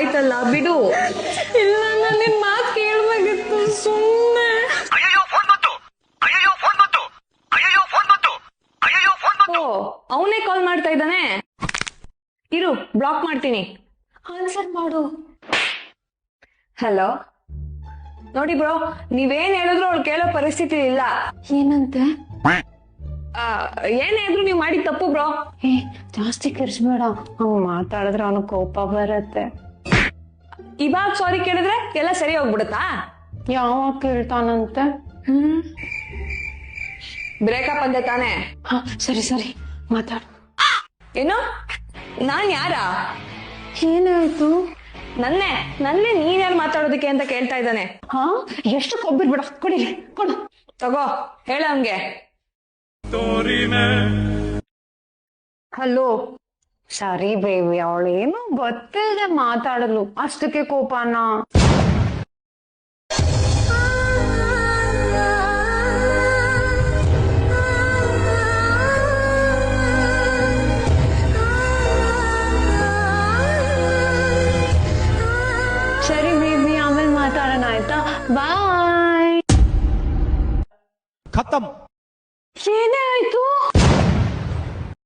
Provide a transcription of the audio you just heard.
ಆಯ್ತಲ್ಲ ಬಿಡು. ಇಲ್ಲ ನಾನು ನಿನ್ ಮಾತು ಕೇಳ್ಬೇಕಿತ್ತು ಸುಮ್ಮನೆ. ಓ ಅವನೇ ಕಾಲ್ ಮಾಡ್ತಾ ಇದ್ದಾನೆ, ಇರು ಬ್ಲಾಕ್ ಮಾಡ್ತೀನಿ. ಆನ್ಸರ್ ಮಾಡು. ಹಲೋ ನೋಡಿ ಬ್ರೋ, ನೀವೇನ್ ಹೇಳಿದ್ರು ಅವ್ಳು ಕೇಳೋ ಪರಿಸ್ಥಿತಿ ಇಲ್ಲ. ಏನಂತೆ? ಏನೇ ಇದ್ರು ನೀವ್ ಮಾಡಿದ ತಪ್ಪು ಬ್ರೋ. ಜಾಸ್ತಿ ಕಿರ್ಚ್ಬೇಡ, ಅವ್ನು ಮಾತಾಡಿದ್ರೆ ಅವನು ಕೋಪ ಬರತ್ತೆ. ಇವಾಗ ಸಾರಿ ಕೇಳಿದ್ರೆ ಎಲ್ಲ ಸರಿ ಹೋಗ್ಬಿಡುತ್ತಾ? ಯಾವಾಗ ಕೇಳ್ತಾನಂತೆ? ಬ್ರೇಕಪ್ ಅಂದೆ ತಾನೆ? ಹಾ ಸರಿ ಸರಿ ಮಾತಾಡು. ಏನು ನಾನ್ ಯಾರ? ಏನಾಯ್ತು? ನನ್ನೇ ನೀನ್ ಯಾರು ಮಾತಾಡೋದಕ್ಕೆ ಅಂತ ಕೇಳ್ತಾ ಇದ್ದಾನೆ. ಹಾ ಎಷ್ಟು ಕೊಬ್ಬಿರ್ಬೇಡ, ಕೊಡಿಲಿ ಕೊಡು. ತಗೋ ಹೇಳ ಹಂಗೆ. ಹಲೋ. ಸರಿ ಬೇಬಿ, ಅವಳೇನು ಗೊತ್ತಿಲ್ಲದೆ ಮಾತಾಡಲು ಅಷ್ಟಕ್ಕೆ ಕೋಪನ? ಸರಿ ಬೇಬಿ, ಆಮೇಲೆ ಮಾತಾಡೋಣ ಆಯ್ತಾ? ಬಾಯ್. खत्म। ಏನೇ ಆಯ್ತು?